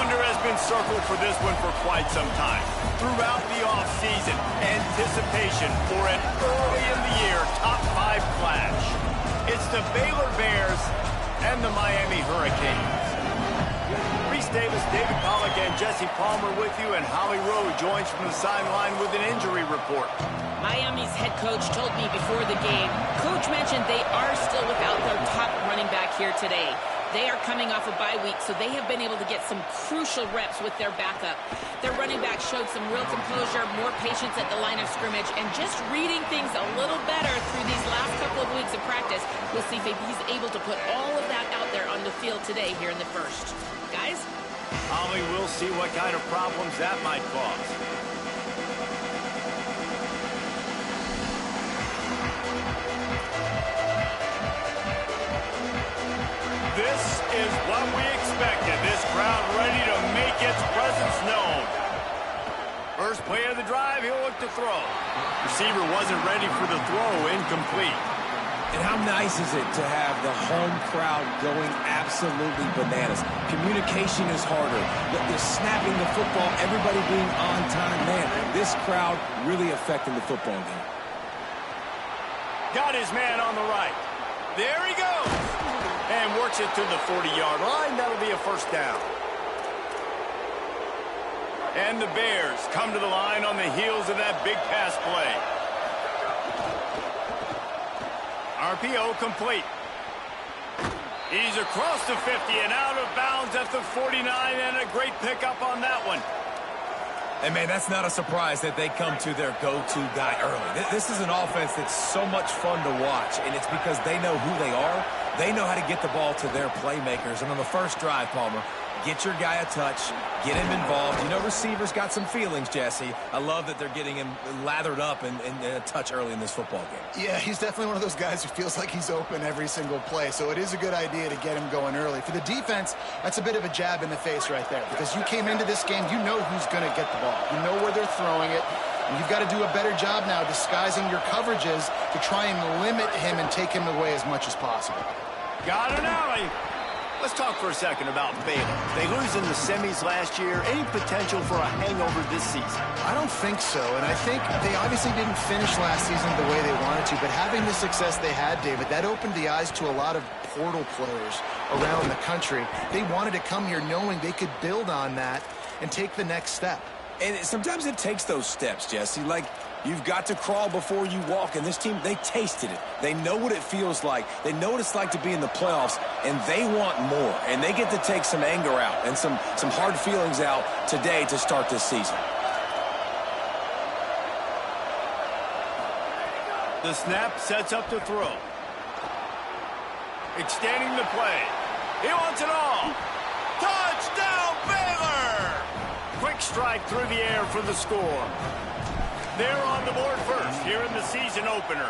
calendar has been circled for this one for quite some time. Throughout the offseason, anticipation for an early-in-the-year top-5 clash. It's the Baylor Bears and the Miami Hurricanes. Reese Davis, David Pollack, and Jesse Palmer with you, and Holly Rowe joins from the sideline with an injury report. Miami's head coach told me before the game, Coach mentioned they are still without their top running back here today. They are coming off a bye week, so they have been able to get some crucial reps with their backup. Their running back showed some real composure, more patience at the line of scrimmage, and just reading things a little better through these last couple of weeks of practice. We'll see if he's able to put all of that out there on the field today here in the first. Guys? Holly, we'll see what kind of problems that might cause. This is what we expected. This crowd ready to make its presence known. First play of the drive, he'll look to throw. Receiver wasn't ready for the throw, incomplete. And how nice is it to have the home crowd going absolutely bananas? Communication is harder. They're snapping the football, everybody being on time. Man, this crowd really affecting the football game. Got his man on the right. There he goes. And works it to the 40-yard line. That'll be a first down. And the Bears come to the line on the heels of that big pass play. RPO complete. He's across the 50 and out of bounds at the 49, and a great pickup on that one. And, man, that's not a surprise that they come to their go-to guy early. This is an offense that's so much fun to watch, and it's because they know who they are. They know how to get the ball to their playmakers. And on the first drive, Palmer, get your guy a touch, get him involved. You know, receivers got some feelings, Jesse. I love that they're getting him lathered up and a touch early in this football game. Yeah, he's definitely one of those guys who feels like he's open every single play. So it is a good idea to get him going early. For the defense, that's a bit of a jab in the face right there. Because you came into this game, you know who's going to get the ball. You know where they're throwing it. And you've got to do a better job now disguising your coverages to try and limit him and take him away as much as possible. Got an alley. Let's talk for a second about Baylor. They lose in the semis last year. Any potential for a hangover this season? I don't think so, and I think they obviously didn't finish last season the way they wanted to, but having the success they had, David, that opened the eyes to a lot of portal players around the country. They wanted to come here knowing they could build on that and take the next step. And sometimes it takes those steps, Jesse. Like, you've got to crawl before you walk, and this team, they tasted it. They know what it feels like. They know what it's like to be in the playoffs, and they want more. And they get to take some anger out and some hard feelings out today to start this season. The snap sets up to throw. Extending the play. He wants it all. Touchdown, Baylor! Quick strike through the air for the score. They're on the board first here in the season opener.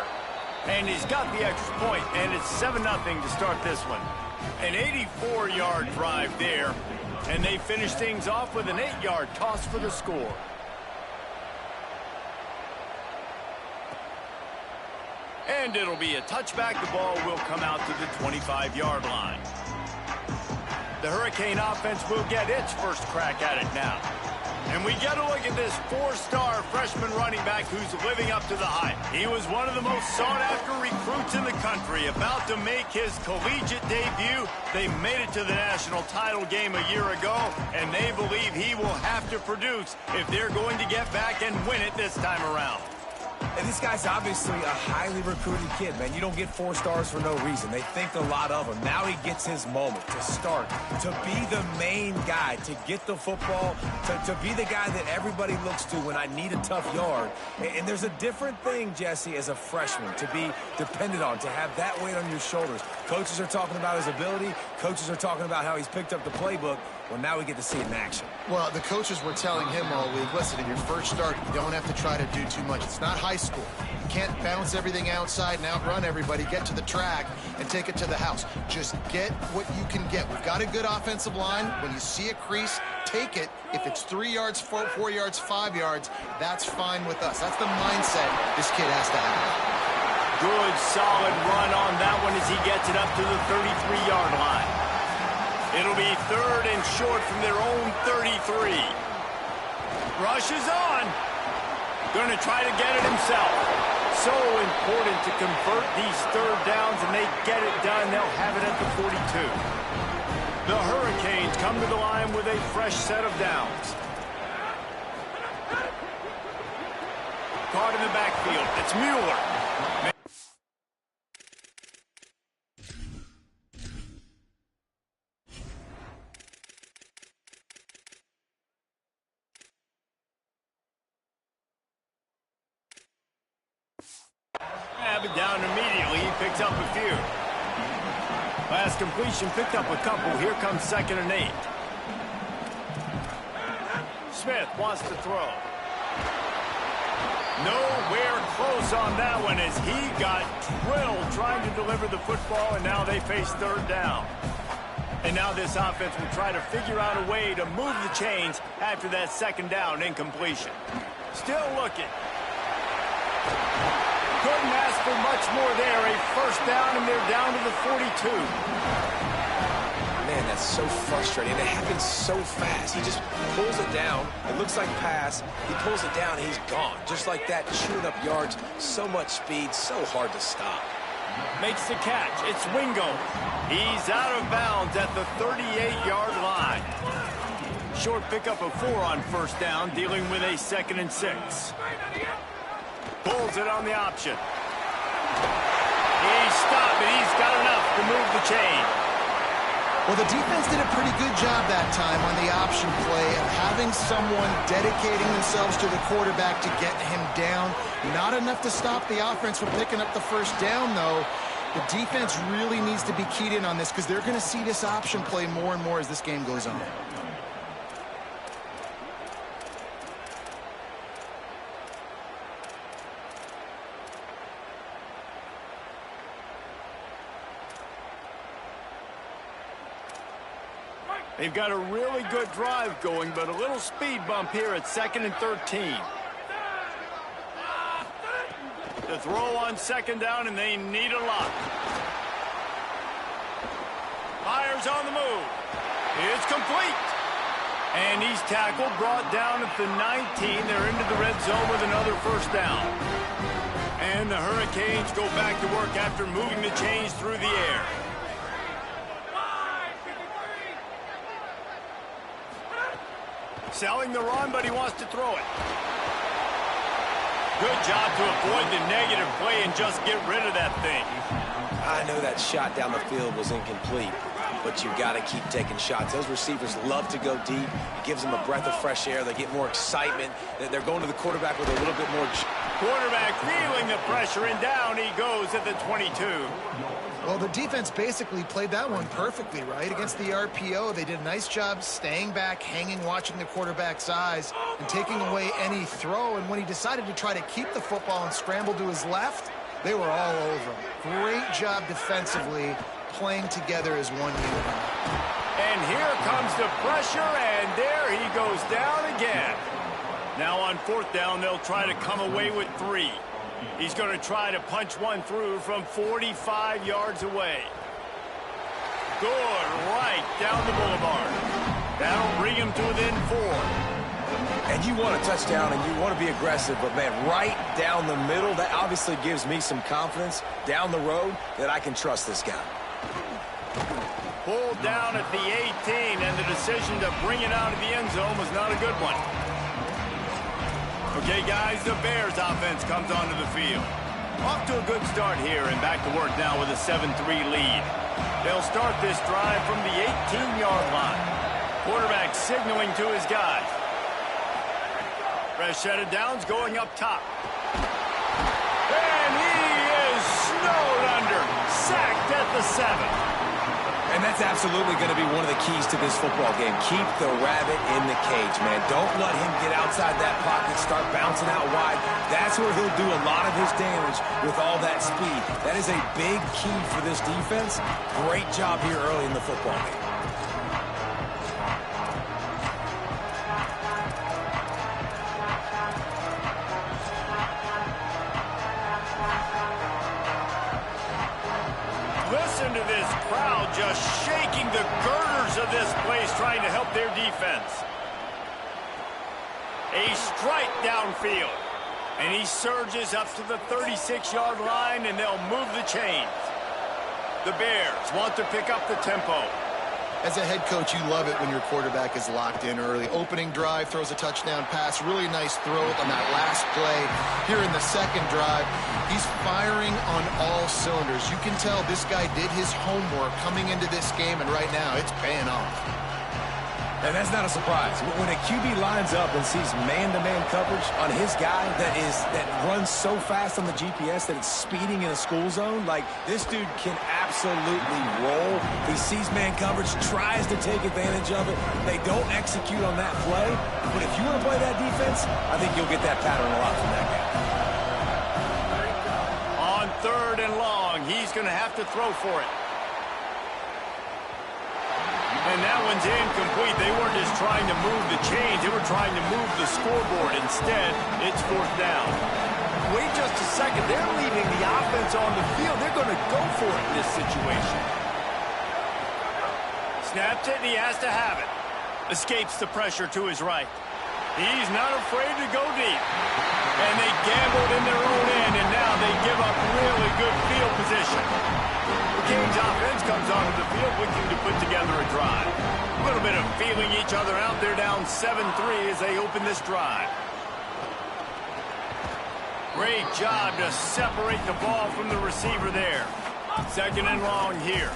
And he's got the extra point, and it's 7-0 to start this one. An 84-yard drive there, and they finish things off with an 8-yard toss for the score. And it'll be a touchback. The ball will come out to the 25-yard line. The Hurricane offense will get its first crack at it now. And we get a look at this four-star freshman running back who's living up to the hype. He was one of the most sought-after recruits in the country, about to make his collegiate debut. They made it to the national title game a year ago, and they believe he will have to produce if they're going to get back and win it this time around. And this guy's obviously a highly recruited kid, man. You don't get 4 stars for no reason. They think a lot of him. Now he gets his moment to start, to be the main guy, to get the football, to be the guy that everybody looks to when I need a tough yard. And there's a different thing, Jesse, as a freshman, to be dependent on, to have that weight on your shoulders. Coaches are talking about his ability. Coaches are talking about how he's picked up the playbook. Well, now we get to see it in action. Well, the coaches were telling him all week, listen, in your first start, you don't have to try to do too much. It's not high school. You can't bounce everything outside and outrun everybody, get to the track, and take it to the house. Just get what you can get. We've got a good offensive line. When you see a crease, take it. If it's 3 yards, 4 yards, 5 yards, that's fine with us. That's the mindset this kid has to have. Good, solid run on that one as he gets it up to the 33-yard line. It'll It'll be 3rd and short from their own 33. Rush is on. Going to try to get it himself. So important to convert these 3rd downs, and they get it done. They'll have it at the 42. The Hurricanes come to the line with a fresh set of downs. Caught in the backfield. It's Mueller. Down immediately. He picks up a few. Last completion picked up a couple. Here comes 2nd and 8. Smith wants to throw. Nowhere close on that one as he got drilled trying to deliver the football, and now they face 3rd down. And now this offense will try to figure out a way to move the chains after that 2nd down incompletion. Still looking. Couldn't ask for much more there. A 1st down, and they're down to the 42. Man, that's so frustrating. It happens so fast. He just pulls it down. It looks like pass. He pulls it down, and he's gone. Just like that, chewing up yards. So much speed, so hard to stop. Makes the catch. It's Wingo. He's out of bounds at the 38-yard line. Short pickup of 4 on 1st down, dealing with a 2nd and 6. Pulls it on the option. He stopped it. He's got enough to move the chain. Well, the defense did a pretty good job that time on the option play of having someone dedicating themselves to the quarterback to get him down. Not enough to stop the offense from picking up the 1st down, though. The defense really needs to be keyed in on this because they're going to see this option play more and more as this game goes on. They've got a really good drive going, but a little speed bump here at 2nd and 13. The throw on 2nd down, and they need a lot. Fires on the move. It's complete. And he's tackled, brought down at the 19. They're into the red zone with another 1st down. And the Hurricanes go back to work after moving the chains through the air. Selling the run, but he wants to throw it. Good job to avoid the negative play and just get rid of that thing. I know that shot down the field was incomplete, but you've got to keep taking shots. Those receivers love to go deep. It gives them a breath of fresh air. They get more excitement. They're going to the quarterback with a little bit more. Quarterback feeling the pressure, and down he goes at the 22. Well, the defense basically played that one perfectly, right? Against the RPO, they did a nice job staying back, hanging, watching the quarterback's eyes, and taking away any throw. And when he decided to try to keep the football and scramble to his left, they were all over him. Great job defensively, playing together as one unit. And here comes the pressure, and there he goes down again. Now on 4th down, they'll try to come away with 3. He's going to try to punch one through from 45 yards away. Good, right down the boulevard. That'll bring him to within 4. And you want a touchdown and you want to be aggressive, but man, right down the middle, that obviously gives me some confidence down the road that I can trust this guy. Pulled down at the 18, and the decision to bring it out of the end zone was not a good one. Okay, guys, the Bears offense comes onto the field. Off to a good start here, and back to work now with a 7-3 lead. They'll start this drive from the 18-yard line. Quarterback signaling to his guys. Fresh set of downs going up top. And he is snowed under. Sacked at the 7. And that's absolutely going to be one of the keys to this football game. Keep the rabbit in the cage, man. Don't let him get outside that pocket, start bouncing out wide. That's where he'll do a lot of his damage with all that speed. That is a big key for this defense. Great job here early in the football game. Listen to this crowd just shaking the girders of this trying to help their defense. A strike downfield. And he surges up to the 36-yard line, and they'll move the chains. The Bears want to pick up the tempo. As a head coach, you love it when your quarterback is locked in early. Opening drive, throws a touchdown pass. Really nice throw on that last play. Here in the second drive, he's firing on all cylinders. You can tell this guy did his homework coming into this game, and right now it's paying off. And that's not a surprise. When a QB lines up and sees man-to-man coverage on his guy that runs so fast on the GPS that it's speeding in a school zone, like, this dude can absolutely roll. He sees man coverage, tries to take advantage of it. They don't execute on that play. But if you want to play that defense, I think you'll get that pattern a lot from that guy. On 3rd and long, he's going to have to throw for it. And that one's incomplete. They weren't just trying to move the chains. They were trying to move the scoreboard. Instead, it's 4th down. Wait just a second. They're leaving the offense on the field. They're going to go for it in this situation. Snaps it, and he has to have it. Escapes the pressure to his right. He's not afraid to go deep. And they gambled in their own end, and now they give up really good field position. The Kings offense comes onto the field looking to put together a drive. A little bit of feeling each other out. They're down 7-3 as they open this drive. Great job to separate the ball from the receiver there. 2nd and long here.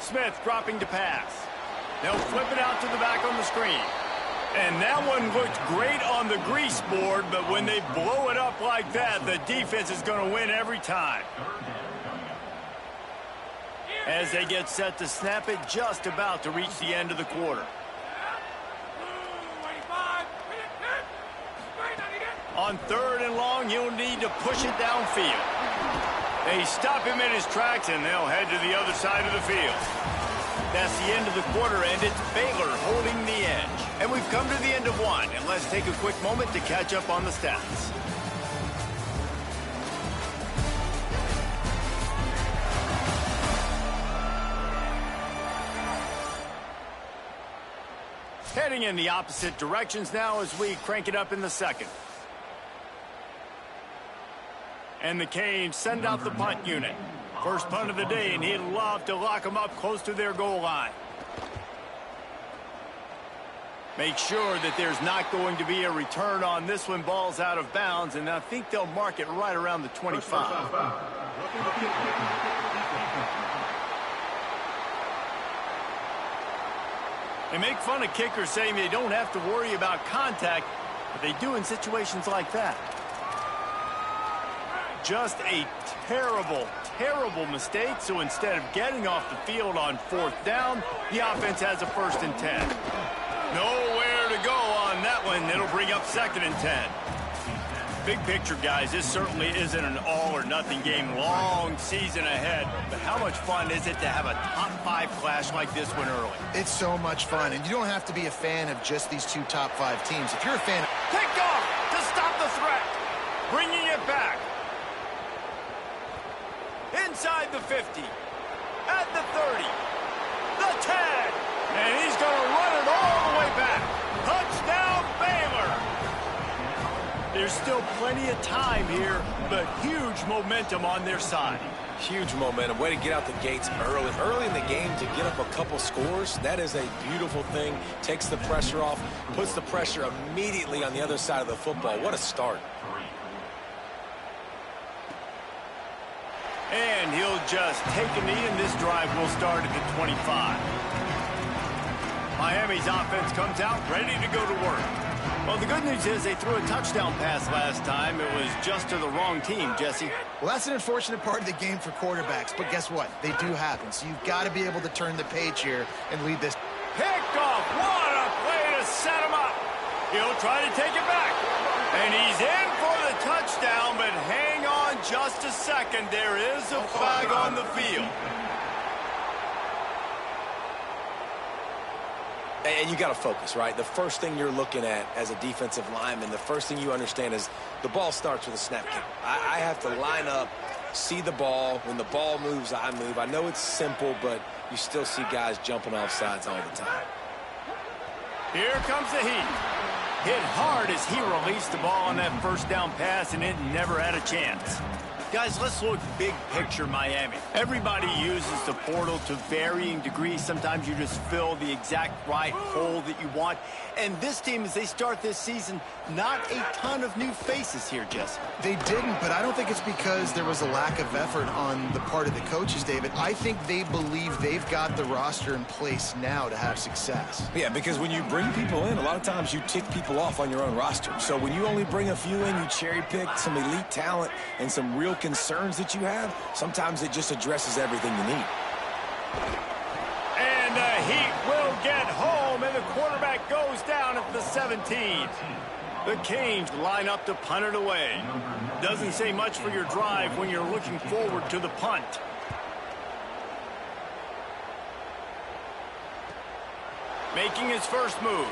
Smith dropping to pass. They'll flip it out to the back on the screen. And that one looked great on the grease board, but when they blow it up like that, the defense is going to win every time. As they get set to snap it, just about to reach the end of the quarter. On 3rd and long, you'll need to push it downfield. They stop him in his tracks, and they'll head to the other side of the field. That's the end of the quarter, and it's Baylor holding the edge. And we've come to the end of one, and let's take a quick moment to catch up on the stats. Heading in the opposite directions now as we crank it up in the second. And the Canes send out the punt unit. First punt of the day, and he'd love to lock them up close to their goal line. Make sure that there's not going to be a return on this one. Ball's out of bounds, and I think they'll mark it right around the 25. They make fun of kickers saying they don't have to worry about contact, but they do in situations like that. Just a terrible, terrible mistake. So instead of getting off the field on 4th down, the offense has a 1st and 10. Nowhere to go on that one. It'll bring up 2nd and 10. Big picture, guys, this certainly isn't an all-or-nothing game. Long season ahead. But how much fun is it to have a top-5 clash like this one early? It's so much fun, and you don't have to be a fan of just these 2 top-5 teams. If you're a fan... Picked off to stop the threat. Bringing it back. Inside the 50. At the 30. The 10. And he's going to run it all the way back. Touchdown, Baylor. There's still plenty of time here, but huge momentum on their side. Huge momentum. Way to get out the gates early. Early in the game to get up a couple scores, that is a beautiful thing. Takes the pressure off, puts the pressure immediately on the other side of the football. What a start. And he'll just take a knee, and this drive will start at the 25. Miami's offense comes out ready to go to work. Well, the good news is they threw a touchdown pass last time. It was just to the wrong team, Jesse. Well, that's an unfortunate part of the game for quarterbacks, but guess what? They do happen, so you've got to be able to turn the page here and lead this. Picked off. What a play to set him up. He'll try to take it back. And he's in for the touchdown, but hang on just a second. There is a flag on the field. And you got to focus, right? The first thing you're looking at as a defensive lineman, the first thing you understand is the ball starts with a snap kick. I have to line up see the ball. When the ball moves, I move. I know it's simple, but you still see guys jumping off sides all the time. Here comes the heat. Hit hard as he released the ball on that first down pass, and it never had a chance. Guys, let's look big picture Miami. Everybody uses the portal to varying degrees. Sometimes you just fill the exact right hole that you want. And this team, as they start this season, not a ton of new faces here, Jesse. They didn't, but I don't think it's because there was a lack of effort on the part of the coaches, David. I think they believe they've got the roster in place now to have success. Yeah, because when you bring people in, a lot of times you tick people off on your own roster. So when you only bring a few in, you cherry pick some elite talent and some real concerns that you have, sometimes it just addresses everything you need. And the Heat will get home, and the quarterback goes down at the 17. The Canes line up to punt it away. Doesn't say much for your drive when you're looking forward to the punt. Making his first move.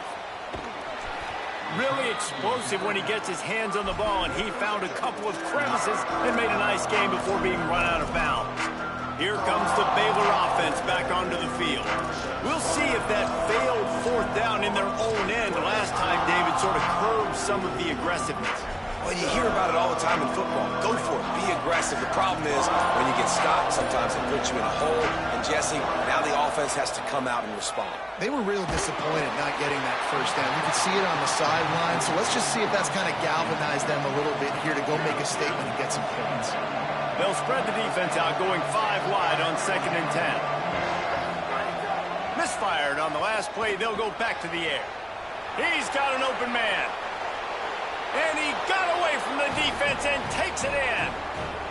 Really explosive when he gets his hands on the ball, and he found a couple of crevices and made a nice game before being run out of bounds. Here comes the Baylor offense back onto the field. We'll see if that failed fourth down in their own end last time David sort of curbed some of the aggressiveness. Well, you hear about it all the time in football. Go for it. Be aggressive. The problem is when you get stopped, sometimes it puts you in a hole. And, Jesse, now the offense has to come out and respond. They were real disappointed not getting that first down. You could see it on the sideline. So let's just see if that's kind of galvanized them a little bit here to go make a statement and get some points. They'll spread the defense out, going 5 wide on 2nd and 10. Misfired on the last play. They'll go back to the air. He's got an open man. And he got away from the defense and takes it in.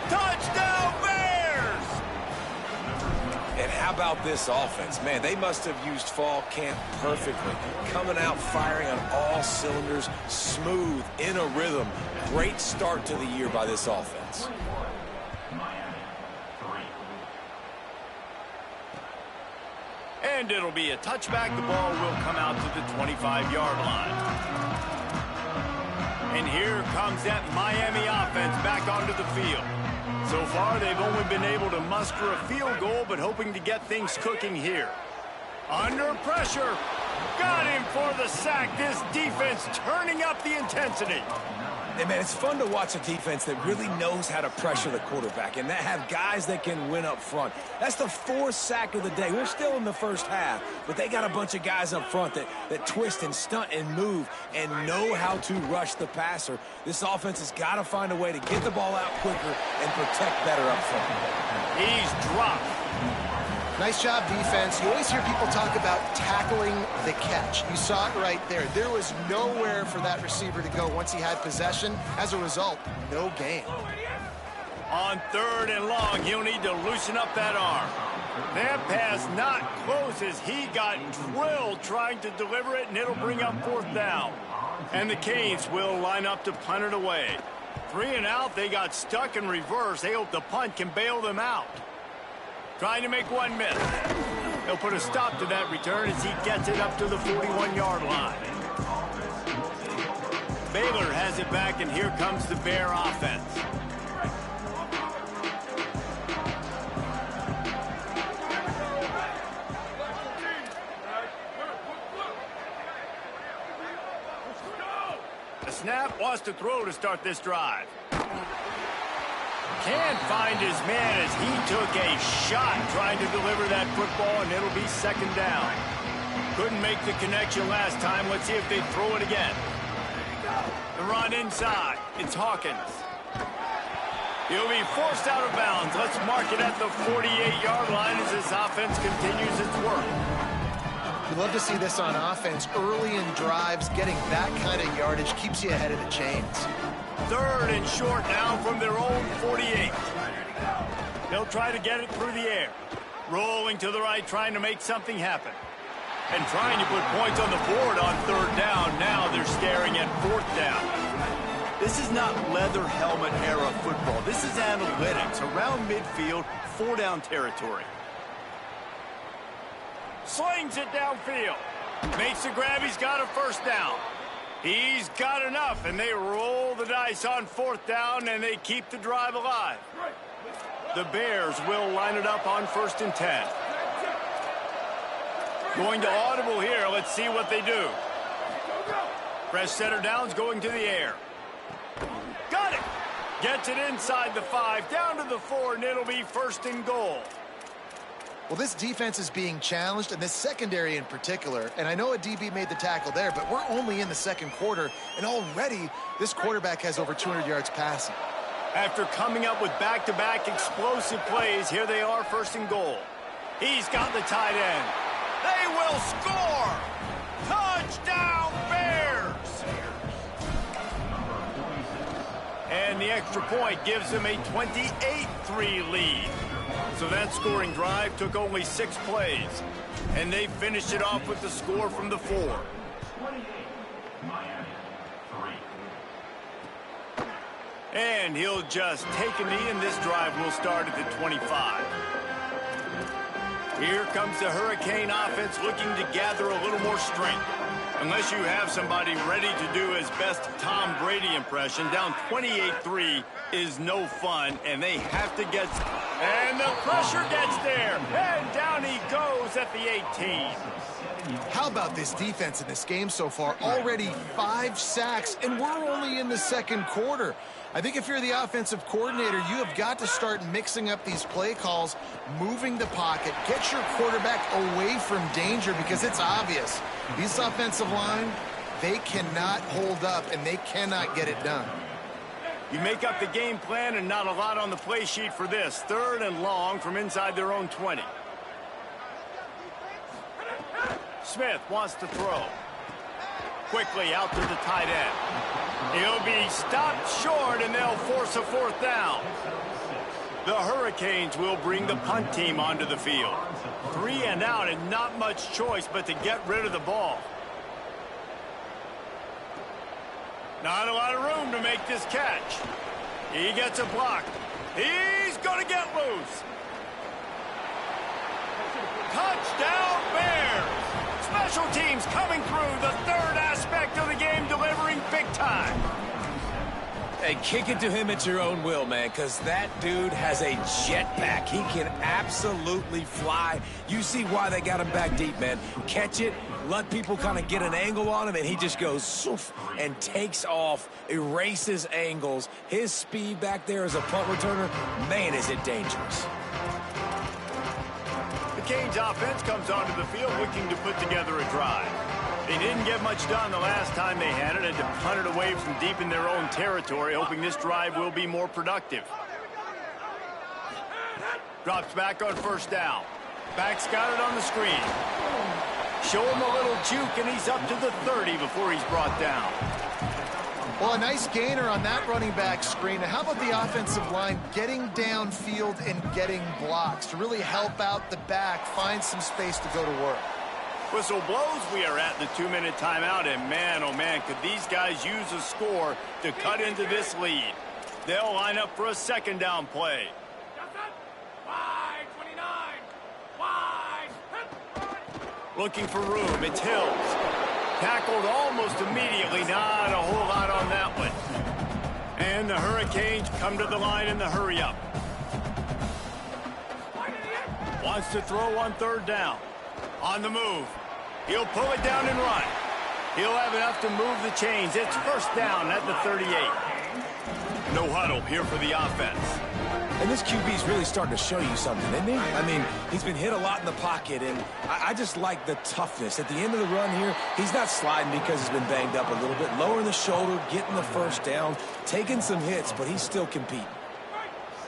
Touchdown, Bears! And how about this offense? Man, they must have used fall camp perfectly. Coming out firing on all cylinders, smooth, in a rhythm. Great start to the year by this offense. And it'll be a touchback. The ball will come out to the 25-yard line. And here comes that Miami offense back onto the field. So far, they've only been able to muster a field goal, but hoping to get things cooking here. Under pressure. Got him for the sack. This defense turning up the intensity. Hey, man, it's fun to watch a defense that really knows how to pressure the quarterback and that have guys that can win up front. That's the 4th sack of the day. We're still in the first half, but they got a bunch of guys up front that twist and stunt and move and know how to rush the passer. This offense has got to find a way to get the ball out quicker and protect better up front. He's dropped. Nice job, defense. You always hear people talk about tackling the catch. You saw it right there. There was nowhere for that receiver to go once he had possession. As a result, no gain. On 3rd and long, he'll need to loosen up that arm. That pass not close as he got drilled trying to deliver it, and it'll bring up 4th down. And the Canes will line up to punt it away. 3 and out, they got stuck in reverse. They hope the punt can bail them out. Trying to make one miss. They'll put a stop to that return as he gets it up to the 41-yard line. Baylor has it back, and here comes the Bear offense. The snap wants to throw to start this drive. Can't find his man as he took a shot trying to deliver that football, and it'll be 2nd down. Couldn't make the connection last time. Let's see if they throw it again. The run inside. It's Hawkins. He'll be forced out of bounds. Let's mark it at the 48-yard line as this offense continues its work. We love to see this on offense. Early in drives, getting that kind of yardage keeps you ahead of the chains. 3rd and short now from their own 48. They'll try to get it through the air. Rolling to the right, trying to make something happen. And trying to put points on the board on 3rd down. Now they're staring at 4th down. This is not leather helmet era football. This is analytics around midfield, 4-down territory. Slings it downfield. Makes the grab. He's got a 1st down. He's got enough, and they roll the dice on 4th down, and they keep the drive alive. The Bears will line it up on 1st and 10. Going to audible here. Let's see what they do. Fresh center downs going to the air. Got it. Gets it inside the 5, down to the 4, and it'll be 1st and goal. Well, this defense is being challenged, and this secondary in particular. And I know a DB made the tackle there, but we're only in the 2nd quarter, and already this quarterback has over 200 yards passing. After coming up with back-to-back explosive plays, here they are 1st and goal. He's got the tight end. They will score! Touchdown, Bears! And the extra point gives them a 28-3 lead. So that scoring drive took only 6 plays. And they finished it off with the score from the 4. And he'll just take a knee, and this drive will start at the 25. Here comes the Hurricane offense looking to gather a little more strength. Unless you have somebody ready to do his best Tom Brady impression, down 28-3 is no fun, and they have to get... And the pressure gets there, and down he goes at the 18. How about this defense in this game so far? Already 5 sacks, and we're only in the 2nd quarter. I think if you're the offensive coordinator, you have got to start mixing up these play calls, moving the pocket, get your quarterback away from danger, because it's obvious. This offensive line, they cannot hold up, and they cannot get it done. You make up the game plan, and not a lot on the play sheet for this. 3rd and long from inside their own 20. Smith wants to throw. Quickly out to the tight end. He'll be stopped short, and they'll force a 4th down. The Hurricanes will bring the punt team onto the field. 3 and out, and not much choice but to get rid of the ball. Not a lot of room to make this catch. He gets a block. He's going to get loose. Touchdown, Bears! Special teams coming through, the 3rd aspect of the game, delivering big time. Hey, kick it to him at your own will, man, because that dude has a jetpack. He can absolutely fly. You see why they got him back deep, man. Catch it, let people kind of get an angle on him, and he just goes soof and takes off, erases angles. His speed back there as a punt returner, man, is it dangerous. The Canes offense comes onto the field looking to put together a drive. They didn't get much done the last time they had it, and to punt it away from deep in their own territory, hoping this drive will be more productive. Drops back on 1st down. Back's got it on the screen. Show him a little juke, and he's up to the 30 before he's brought down. Well, a nice gainer on that running back screen. Now, how about the offensive line getting downfield and getting blocks to really help out the back, find some space to go to work? Whistle blows. We are at the 2-minute timeout, and man, oh man, could these guys use a score to cut into this lead. They'll line up for a 2nd down play. Wide, 29, wide. Looking for room. It's Hills. Tackled almost immediately. Not a whole lot on that one. And the Hurricanes come to the line in the hurry-up. Wants to throw on 3rd down. On the move. He'll pull it down and run. He'll have enough to move the chains. It's 1st down at the 38. No huddle here for the offense. And this QB's really starting to show you something, isn't he? I mean, he's been hit a lot in the pocket, and I just like the toughness. At the end of the run here, he's not sliding because he's been banged up a little bit. Lowering the shoulder, getting the 1st down, taking some hits, but he's still competing.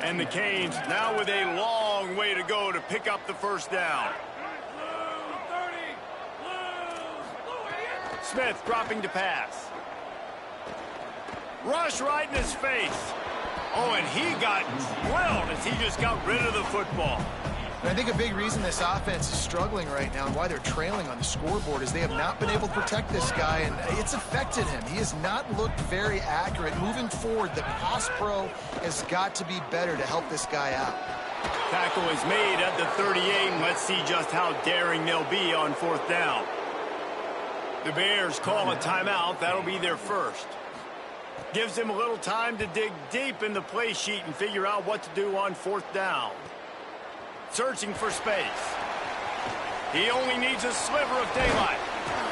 And the Canes now with a long way to go to pick up the 1st down. Smith dropping to pass. Rush right in his face. Oh, and he got drilled as he just got rid of the football. And I think a big reason this offense is struggling right now and why they're trailing on the scoreboard is they have not been able to protect this guy, and it's affected him. He has not looked very accurate. Moving forward, the pass pro has got to be better to help this guy out. Tackle is made at the 38, and let's see just how daring they'll be on 4th down. The Bears call a timeout. That'll be their first. Gives him a little time to dig deep in the play sheet and figure out what to do on 4th down. Searching for space. He only needs a sliver of daylight.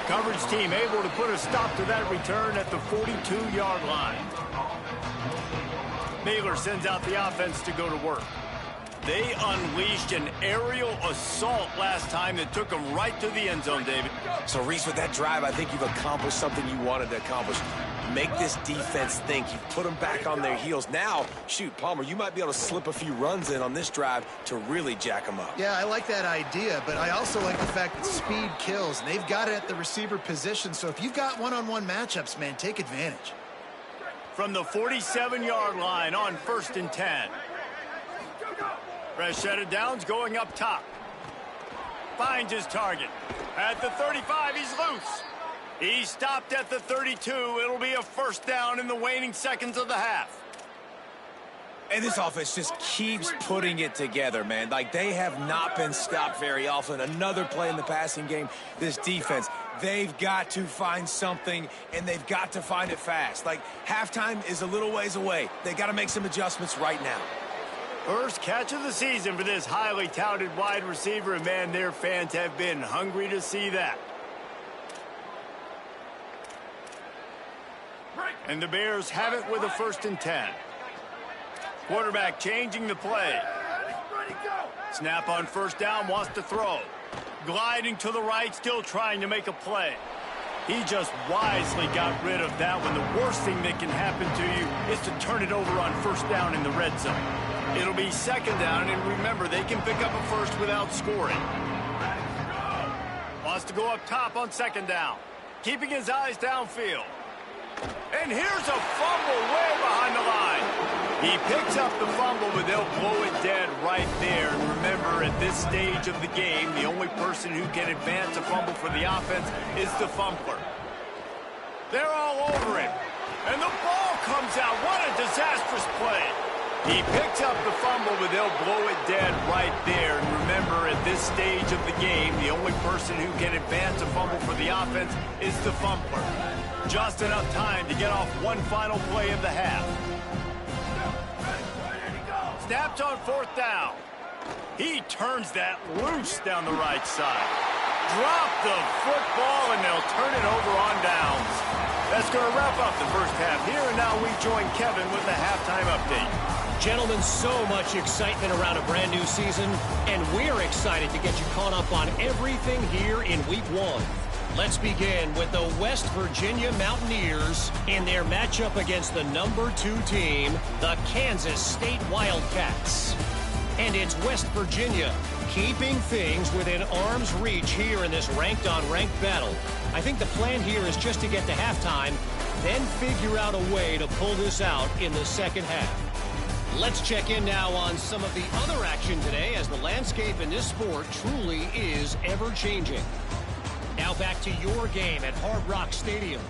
Coverage team able to put a stop to that return at the 42-yard line. Naylor sends out the offense to go to work. They unleashed an aerial assault last time that took them right to the end zone, David. So, Reese, with that drive, I think you've accomplished something you wanted to accomplish. Make this defense think. You've put them back on their heels. Now, shoot, Palmer, you might be able to slip a few runs in on this drive to really jack them up. Yeah, I like that idea, but I also like the fact that speed kills, and they've got it at the receiver position. So if you've got one-on-one matchups, man, take advantage. From the 47-yard line on 1st and 10. Fresh set of downs going up top. Finds his target. At the 35, he's loose. He stopped at the 32. It'll be a 1st down in the waning seconds of the half. And this offense just keeps putting it together, man. Like, they have not been stopped very often. Another play in the passing game. This defense, they've got to find something, and they've got to find it fast. Like, halftime is a little ways away. They got to make some adjustments right now. First catch of the season for this highly touted wide receiver, and man, their fans have been hungry to see that. And the Bears have it with a 1st and 10. Quarterback changing the play. Snap on 1st down, wants to throw. Gliding to the right, still trying to make a play. He just wisely got rid of that one. The worst thing that can happen to you is to turn it over on 1st down in the red zone. It'll be 2nd down, and remember, they can pick up a 1st without scoring. Wants to go up top on 2nd down. Keeping his eyes downfield. And here's a fumble way behind the line. He picks up the fumble, but they'll blow it dead right there. And remember, at this stage of the game, the only person who can advance a fumble for the offense is the fumbler. They're all over him. And the ball comes out. What a disastrous play. He picks up the fumble, but they'll blow it dead right there. And remember, at this stage of the game, the only person who can advance a fumble for the offense is the fumbler. Just enough time to get off one final play of the half. Snapped on 4th down. He turns that loose down the right side. Drop the football, and they'll turn it over on downs. That's going to wrap up the first half here, and now we join Kevin with the halftime update. Gentlemen, so much excitement around a brand new season, and we're excited to get you caught up on everything here in Week 1. Let's begin with the West Virginia Mountaineers in their matchup against the number 2 team, the Kansas State Wildcats. And it's West Virginia keeping things within arm's reach here in this ranked-on-ranked battle. I think the plan here is just to get to halftime, then figure out a way to pull this out in the second half. Let's check in now on some of the other action today, as the landscape in this sport truly is ever-changing. Now back to your game at Hard Rock Stadium.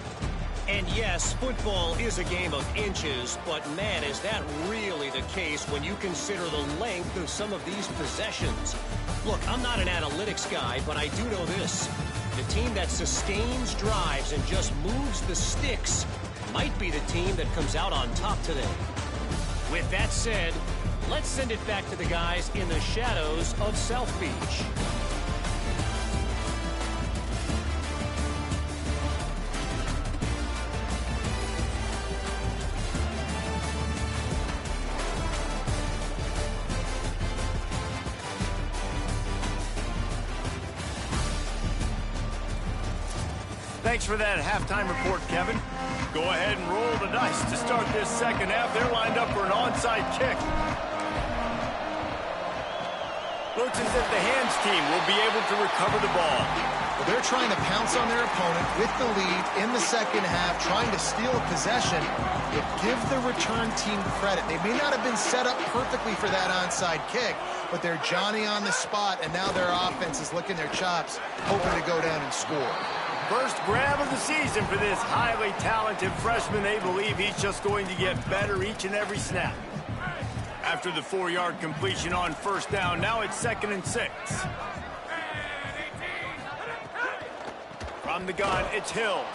And yes, football is a game of inches, but man, is that really the case when you consider the length of some of these possessions. Look, I'm not an analytics guy, but I do know this. The team that sustains drives and just moves the sticks might be the team that comes out on top today. With that said, let's send it back to the guys in the shadows of South Beach. Thanks for that halftime report, Kevin. Go ahead and roll the dice to start this second half. They're lined up for an onside kick. Looks as if the hands team will be able to recover the ball. Well, they're trying to pounce on their opponent with the lead in the second half, trying to steal a possession. But give the return team credit. They may not have been set up perfectly for that onside kick, but they're Johnny on the spot, and now their offense is licking their chops, hoping to go down and score. First grab of the season for this highly talented freshman. They believe he's just going to get better each and every snap. After the 4-yard completion on first down, now it's 2nd and 6. From the gun, it's Hills.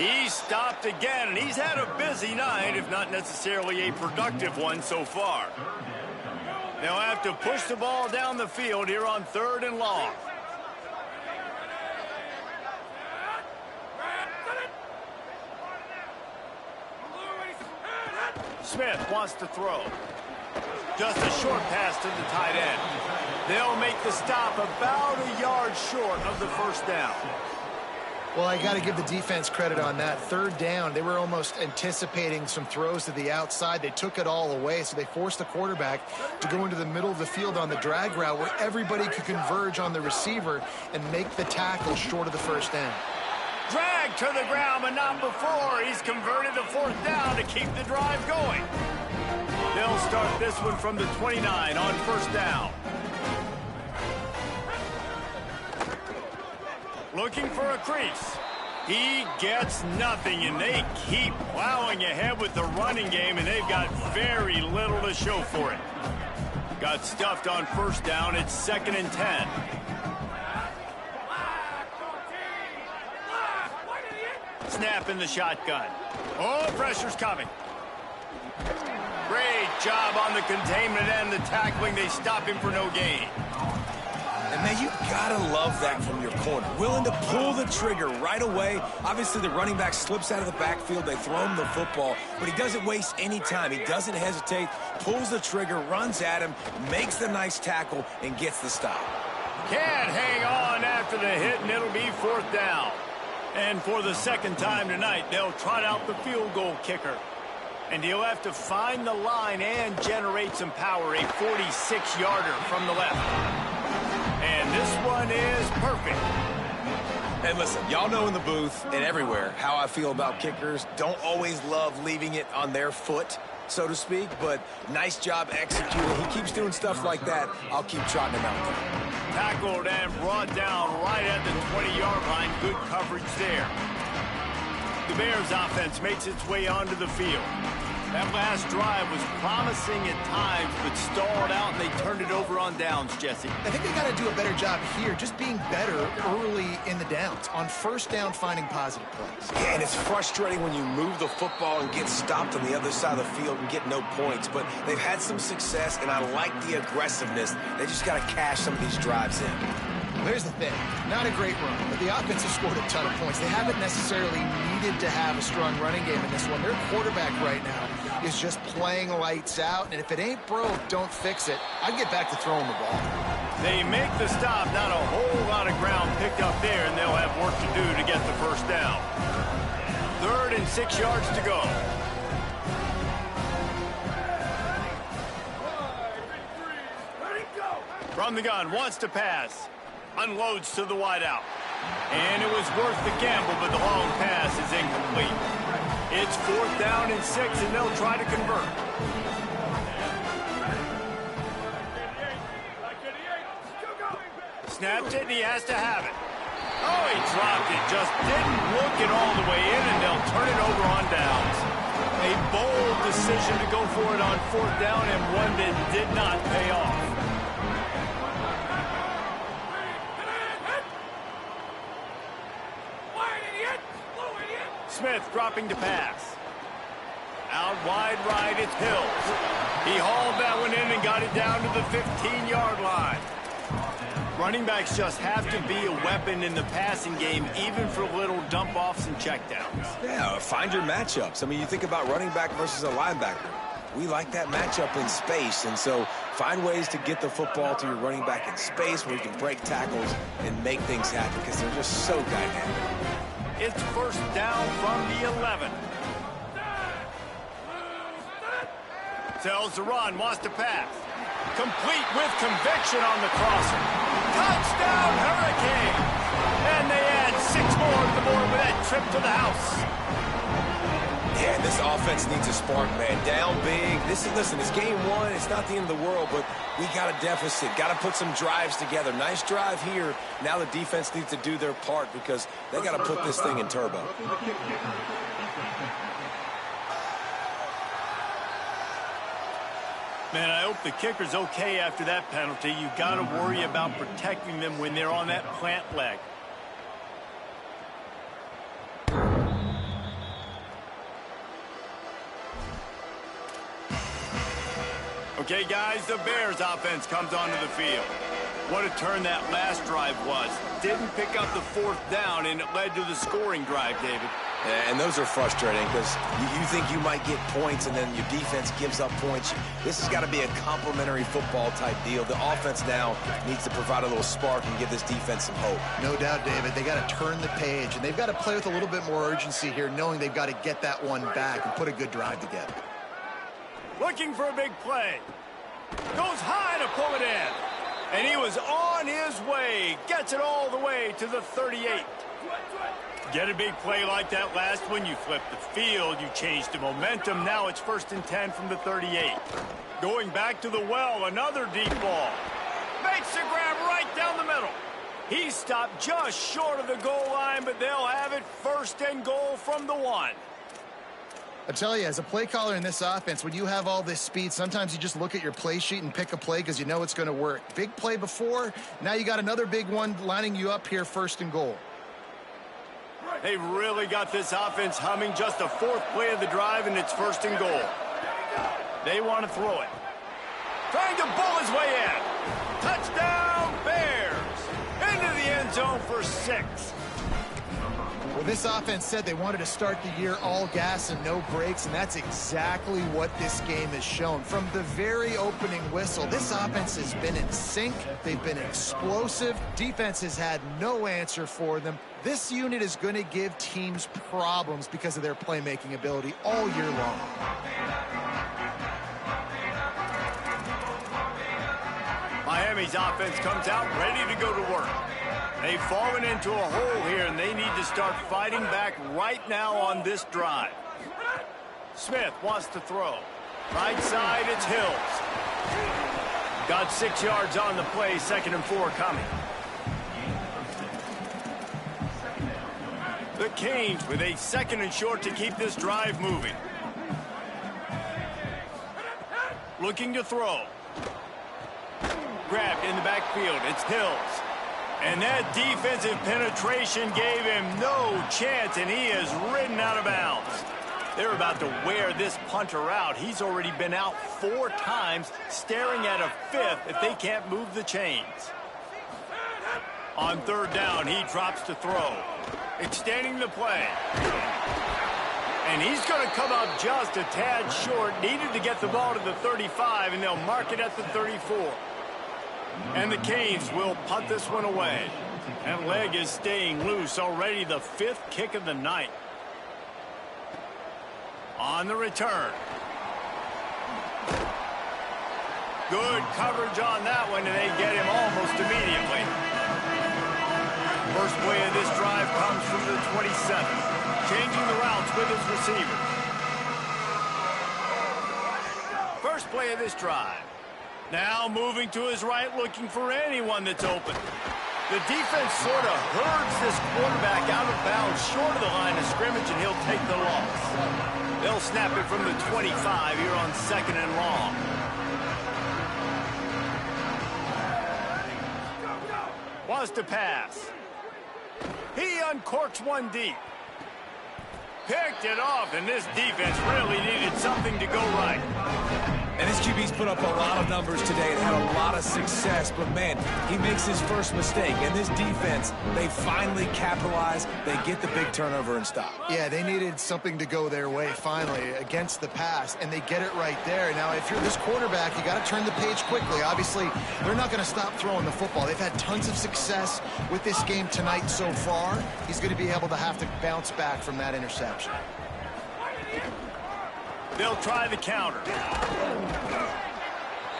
He's stopped again, and he's had a busy night, if not necessarily a productive one so far. They'll have to push the ball down the field here on 3rd and long. Smith wants to throw. Just a short pass to the tight end. They'll make the stop about a yard short of the first down. Well, I got to give the defense credit on that. 3rd down, they were almost anticipating some throws to the outside. They took it all away, so they forced the quarterback to go into the middle of the field on the drag route where everybody could converge on the receiver and make the tackle short of the first down. Drag to the ground, but not before. He's converted the 4th down to keep the drive going. They'll start this one from the 29 on 1st down. Looking for a crease. He gets nothing, and they keep plowing ahead with the running game, and they've got very little to show for it. Got stuffed on 1st down. It's 2nd and 10. Snap in the shotgun. Oh, pressure's coming. Great job on the containment and the tackling. They stop him for no gain. And, man, you gotta love that from your corner. Willing to pull the trigger right away. Obviously, the running back slips out of the backfield. They throw him the football, but he doesn't waste any time. He doesn't hesitate, pulls the trigger, runs at him, makes the nice tackle, and gets the stop. Can't hang on after the hit, and it'll be 4th down. And for the 2nd time tonight, they'll trot out the field goal kicker. And he'll have to find the line and generate some power, a 46-yarder from the left. And this one is perfect. And listen, y'all know in the booth and everywhere how I feel about kickers. Don't always love leaving it on their foot, so to speak, but nice job executing. He keeps doing stuff like that. I'll keep trotting him out there. Tackled and brought down right at the 20-yard line. Good coverage there. The Bears offense makes its way onto the field. That last drive was promising at times, but stalled out, and they turned it over on downs, Jesse. I think they got to do a better job here, just being better early in the downs. On 1st down, finding positive plays. Yeah, and it's frustrating when you move the football and get stopped on the other side of the field and get no points. But they've had some success, and I like the aggressiveness. They just got to cash some of these drives in. Well, here's the thing. Not a great run, but the offense has scored a ton of points. They haven't necessarily needed to have a strong running game in this one. Their quarterback right now is just playing lights out, and if it ain't broke, don't fix it. I'd get back to throwing the ball. They make the stop. Not a whole lot of ground picked up there, and they'll have work to do to get the 1st down. 3rd and 6 yards to go. From the gun, wants to pass. Unloads to the wideout. And it was worth the gamble, but the long pass is incomplete. It's 4th down and 6, and they'll try to convert. Snapped it, and he has to have it. Oh, he dropped it. Just didn't look it all the way in, and they'll turn it over on downs. A bold decision to go for it on 4th down, and one that did not pay off. Smith dropping to pass. Out wide right, it's Hills. He hauled that one in and got it down to the 15-yard line. Running backs just have to be a weapon in the passing game, even for little dump-offs and checkdowns. Yeah, find your matchups. I mean, you think about running back versus a linebacker. We like that matchup in space, and so find ways to get the football to your running back in space where you can break tackles and make things happen because they're just so dynamic. It's 1st down from the 11. Tells the run, wants to pass. Complete with conviction on the crosser. Touchdown, Hurricane! And they add 6 more to the board with that trip to the house. Yeah, this offense needs a spark, man. Down big. Listen, it's game 1. It's not the end of the world, but we got a deficit. Got to put some drives together. Nice drive here. Now the defense needs to do their part because they got to put this thing in turbo. Man, I hope the kicker's okay after that penalty. You got to worry about protecting them when they're on that plant leg. Okay, guys, the Bears offense comes onto the field. What a turn that last drive was. Didn't pick up the 4th down, and it led to the scoring drive, David. Yeah, and those are frustrating because you think you might get points and then your defense gives up points. This has got to be a complementary football type deal. The offense now needs to provide a little spark and give this defense some hope. No doubt, David. They got to turn the page, and they've got to play with a little bit more urgency here, knowing they've got to get that one back and put a good drive together. Looking for a big play. Goes high to pull it in. And he was on his way. Gets it all the way to the 38. Get a big play like that last one. You flip the field. You change the momentum. Now it's 1st and 10 from the 38. Going back to the well. Another deep ball. Makes the grab right down the middle. He stopped just short of the goal line, but they'll have it 1st and goal from the 1. I tell you, as a play caller in this offense, when you have all this speed, sometimes you just look at your play sheet and pick a play because you know it's going to work. Big play before, now you got another big one lining you up here, 1st and goal. They really got this offense humming. Just a 4th play of the drive, and it's 1st and goal. They want to throw it. Trying to bull his way in. Touchdown, Bears. Into the end zone for 6. Well, this offense said they wanted to start the year all gas and no brakes, and that's exactly what this game has shown. From the very opening whistle, this offense has been in sync. They've been explosive. Defense has had no answer for them. This unit is going to give teams problems because of their playmaking ability all year long. Miami's offense comes out ready to go to work. They've fallen into a hole here, and they need to start fighting back right now on this drive. Smith wants to throw. Right side, it's Hills. Got 6 yards on the play, 2nd and 4 coming. The Canes with a 2nd and short to keep this drive moving. Looking to throw. Grabbed in the backfield, it's Hills. And that defensive penetration gave him no chance, and he is ridden out of bounds. They're about to wear this punter out. He's already been out 4 times, staring at a 5th if they can't move the chains. On 3rd down, he drops to throw. Extending the play. And he's going to come up just a tad short. Needed to get the ball to the 35, and they'll mark it at the 34. And the Canes will punt this one away. And leg is staying loose. Already the 5th kick of the night. On the return. Good coverage on that one, and they get him almost immediately. First play of this drive comes from the 27. Changing the routes with his receivers. First play of this drive. Now moving to his right, looking for anyone that's open. The defense sort of herds this quarterback out of bounds short of the line of scrimmage, and he'll take the loss. They'll snap it from the 25 here on 2nd and long. Wants to pass. He uncorks one deep. Picked it off, and this defense really needed something to go right. And his QB's put up a lot of numbers today and had a lot of success. But, man, he makes his first mistake. And this defense, they finally capitalize. They get the big turnover and stop. Yeah, they needed something to go their way finally against the pass, and they get it right there. Now, if you're this quarterback, you got to turn the page quickly. Obviously, they're not going to stop throwing the football. They've had tons of success with this game tonight so far. He's going to be able to have to bounce back from that interception. They'll try the counter.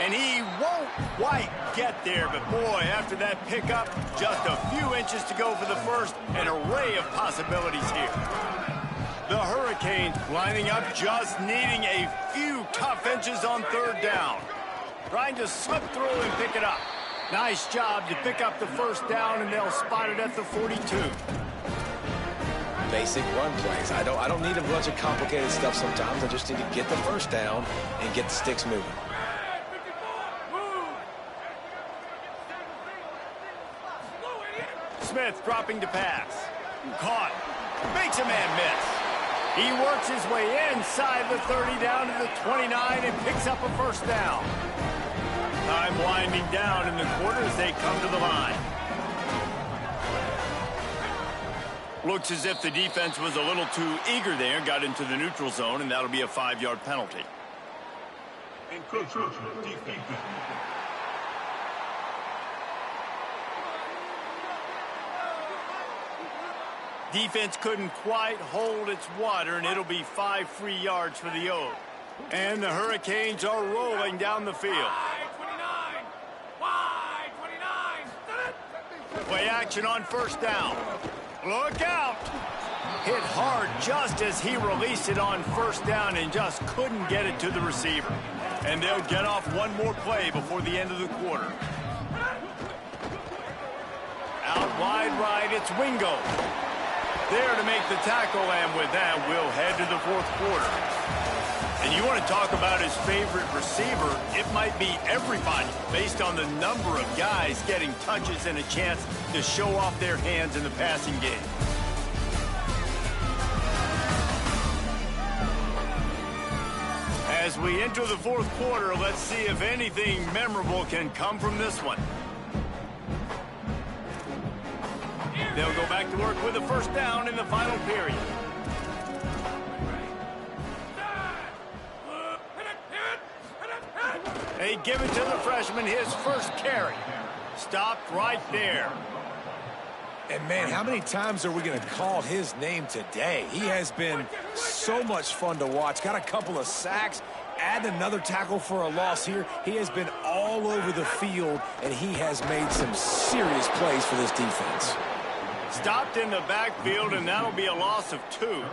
And he won't quite get there, but boy, after that pickup, just a few inches to go for the first. An array of possibilities here. The Hurricanes lining up, just needing a few tough inches on 3rd down. Trying to slip through and pick it up. Nice job to pick up the 1st down, and they'll spot it at the 42. Basic run plays. I don't need a bunch of complicated stuff sometimes. I just need to get the 1st down and get the sticks moving. Smith dropping to pass. Caught. Makes a man miss. He works his way inside the 30 down to the 29 and picks up a first down. Time winding down in the quarter as they come to the line. Looks as if the defense was a little too eager there, got into the neutral zone, and that'll be a 5-yard penalty. Defense couldn't quite hold its water, and it'll be 5 free yards for the O. And the Hurricanes are rolling down the field. Wide 29. Play action on first down. Look out! Hit hard just as he released it on first down and just couldn't get it to the receiver. And they'll get off one more play before the end of the quarter. Out wide right, it's Wingo. There to make the tackle, and with that, we'll head to the fourth quarter. And you want to talk about his favorite receiver, it might be everybody, based on the number of guys getting touches and a chance to show off their hands in the passing game. As we enter the fourth quarter, let's see if anything memorable can come from this one. They'll go back to work with a first down in the final period. They give it to the freshman, his first carry. Stopped right there. And, man, how many times are we going to call his name today? He has been so much fun to watch. Got a couple of sacks, add another tackle for a loss here. He has been all over the field, and he has made some serious plays for this defense. Stopped in the backfield, and that'll be a loss of 2.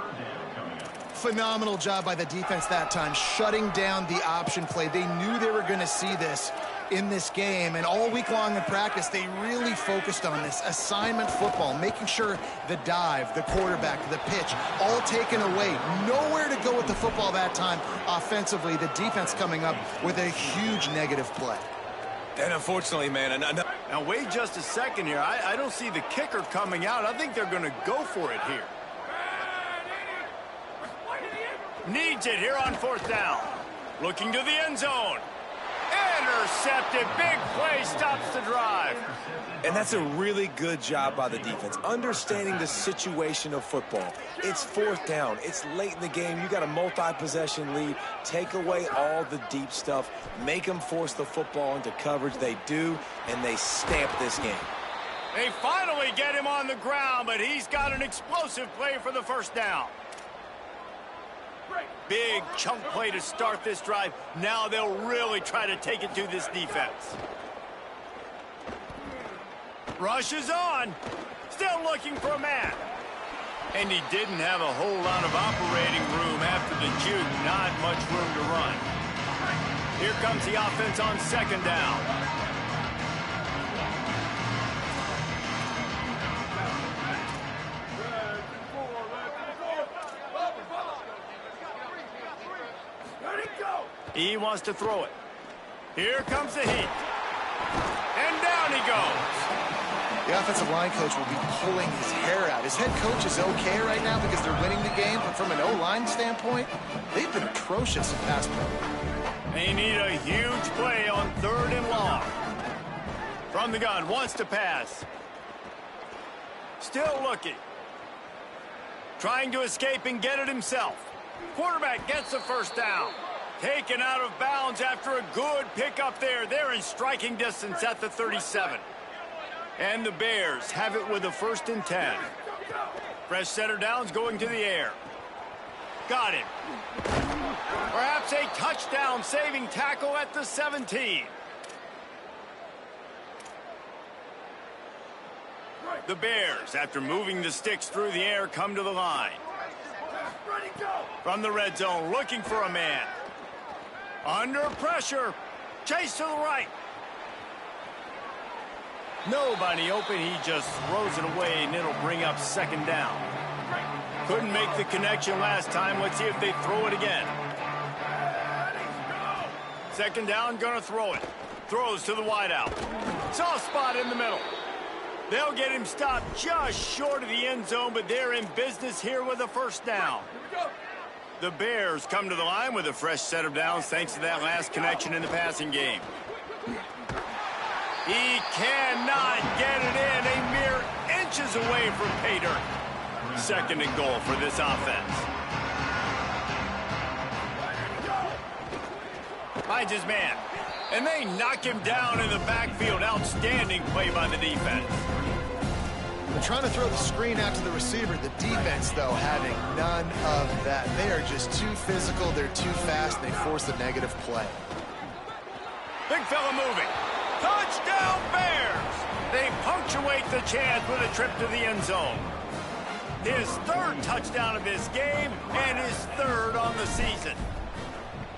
Phenomenal job by the defense that time, shutting down the option play. They knew they were going to see this in this game, and all week long in practice, they really focused on this assignment football, making sure the dive, the quarterback, the pitch, all taken away. Nowhere to go with the football that time offensively. The defense coming up with a huge negative play. And unfortunately, man, now wait just a second here. I don't see the kicker coming out. I think they're going to go for it here. Needs it here on fourth down. Looking to the end zone. Intercepted. Big play stops the drive. And that's a really good job by the defense, understanding the situation of football. It's fourth down. It's late in the game. You got a multi-possession lead. Take away all the deep stuff. Make them force the football into coverage. They do, and they stamp this game. They finally get him on the ground, but he's got an explosive play for the first down. Big chunk play to start this drive. Now they'll really try to take it to this defense. Rushes on. Still looking for a man. And he didn't have a whole lot of operating room after the juke. Not much room to run. Here comes the offense on second down. He wants to throw it. Here comes the heat. And down he goes. The offensive line coach will be pulling his hair out. His head coach is okay right now because they're winning the game, but from an O-line standpoint, they've been atrocious in pass pro. They need a huge play on third and long. From the gun, wants to pass. Still looking. Trying to escape and get it himself. Quarterback gets the first down. Taken out of bounds after a good pickup there. They're in striking distance at the 37. And the Bears have it with a 1st and 10. Fresh setter downs going to the air. Got him. Perhaps a touchdown-saving tackle at the 17. The Bears, after moving the sticks through the air, come to the line. From the red zone, looking for a man. Under pressure. Chase to the right. Nobody open. He just throws it away, and it'll bring up second down. Couldn't make the connection last time. Let's see if they throw it again. Second down, gonna throw it. Throws to the wideout. Soft spot in the middle. They'll get him stopped just short of the end zone, but they're in business here with a first down. The Bears come to the line with a fresh set of downs thanks to that last connection in the passing game. He cannot get it in, a mere inches away from pay dirt. Second and goal for this offense. Finds his man, and they knock him down in the backfield. Outstanding play by the defense. They're trying to throw the screen out to the receiver. The defense, though, having none of that. They are just too physical. They're too fast. They force the negative play. Big fella moving. Touchdown Bears! They punctuate the chance with a trip to the end zone. His third touchdown of this game and his third on the season.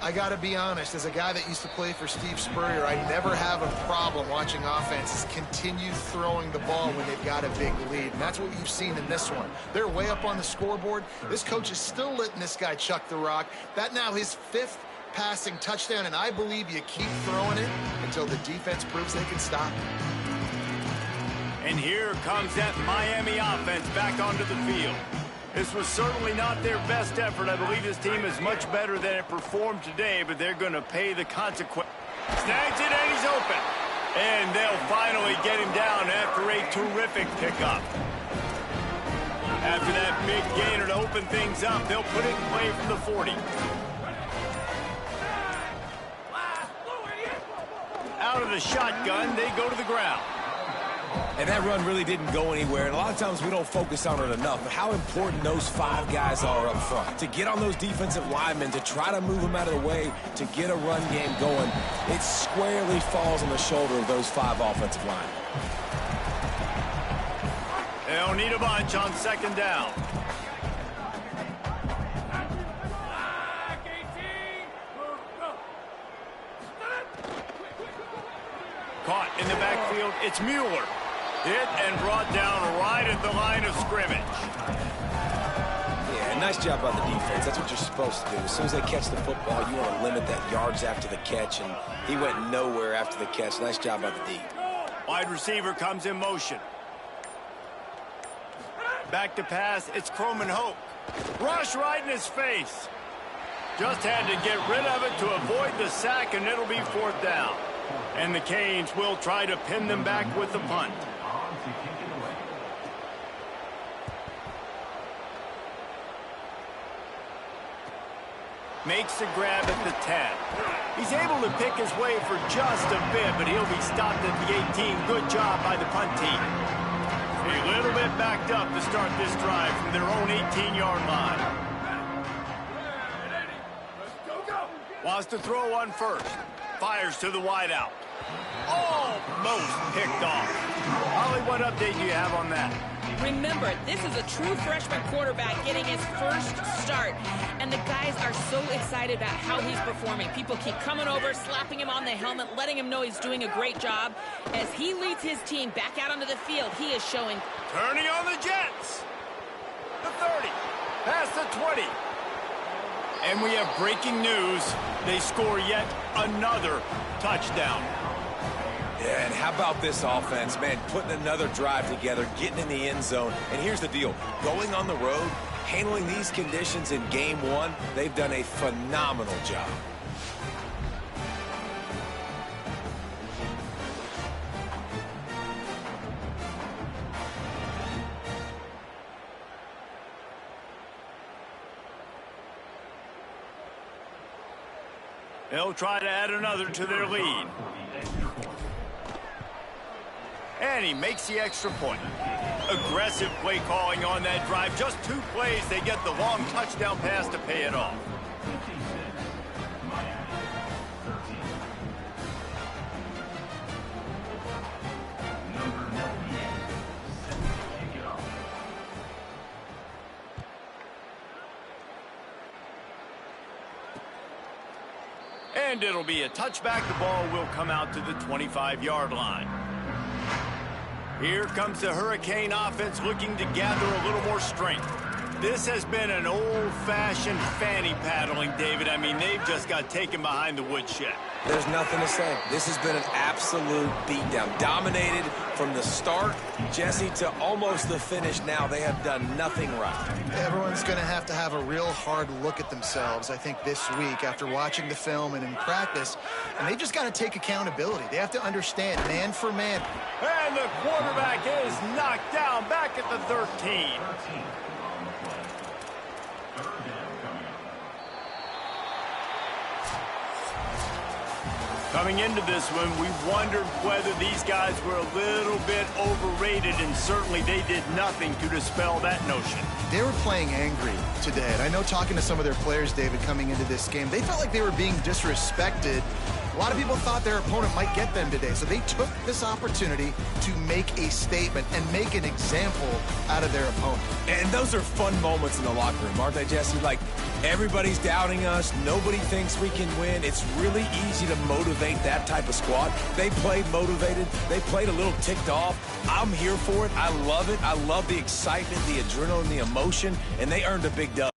I got to be honest, as a guy that used to play for Steve Spurrier, I never have a problem watching offenses continue throwing the ball when they've got a big lead. And that's what you've seen in this one. They're way up on the scoreboard. This coach is still letting this guy chuck the rock. That now his fifth passing touchdown, and I believe you keep throwing it until the defense proves they can stop it. And here comes that Miami offense back onto the field. This was certainly not their best effort. I believe this team is much better than it performed today, but they're going to pay the consequence. Snags it, and he's open. And they'll finally get him down after a terrific pickup. After that big gainer to open things up, they'll put it in play from the 40. Out of the shotgun, they go to the ground. And that run really didn't go anywhere. And a lot of times we don't focus on it enough. But how important those five guys are up front. To get on those defensive linemen, to try to move them out of the way, to get a run game going, it squarely falls on the shoulder of those five offensive linemen. They'll need a bunch on second down. Caught in the backfield, it's Mueller. Hit and brought down right at the line of scrimmage. Yeah, nice job by the defense. That's what you're supposed to do. As soon as they catch the football, you want to limit that yards after the catch, and he went nowhere after the catch. Nice job by the D. Wide receiver comes in motion. Back to pass, it's Croman Hope. Rush right in his face. Just had to get rid of it to avoid the sack, and it'll be fourth down. And the Canes will try to pin them back with the punt. Makes the grab at the 10. He's able to pick his way for just a bit, but he'll be stopped at the 18. Good job by the punt team. A little bit backed up to start this drive from their own 18-yard line. Wants to throw on first. Fires to the wideout. Almost picked off. Holly, what update do you have on that? Remember, this is a true freshman quarterback getting his first start, and the guys are so excited about how he's performing. People keep coming over, slapping him on the helmet, letting him know he's doing a great job. As he leads his team back out onto the field, he is showing. Turning on the Jets. The 30. Past the 20. And we have breaking news. They score yet another touchdown. Yeah, and how about this offense, man, putting another drive together, getting in the end zone. And here's the deal. Going on the road, handling these conditions in game one, they've done a phenomenal job. They'll try to add another to their lead. And he makes the extra point. Aggressive play calling on that drive. Just 2 plays, they get the long touchdown pass to pay it off. And it'll be a touchback. The ball will come out to the 25-yard line. Here comes the Hurricane offense looking to gather a little more strength. This has been an old-fashioned fanny paddling, David. I mean, they've just got taken behind the woodshed. There's nothing to say. This has been an absolute beatdown. Dominated From the start, Jesse, to almost the finish now, they have done nothing right. Everyone's going to have a real hard look at themselves, I think, this week after watching the film and in practice. And they just got to take accountability. They have to understand, man for man. And the quarterback is knocked down back at the 13. Coming into this one, we wondered whether these guys were a little bit overrated, and certainly they did nothing to dispel that notion. They were playing angry today, and I know talking to some of their players, David, coming into this game, they felt like they were being disrespected. A lot of people thought their opponent might get them today, so they took this opportunity to make a statement and make an example out of their opponent. And those are fun moments in the locker room, aren't they, Jesse? Like, everybody's doubting us. Nobody thinks we can win. It's really easy to motivate that type of squad. They played motivated. They played a little ticked off. I'm here for it. I love it. I love the excitement, the adrenaline, the emotion, and they earned a big dub.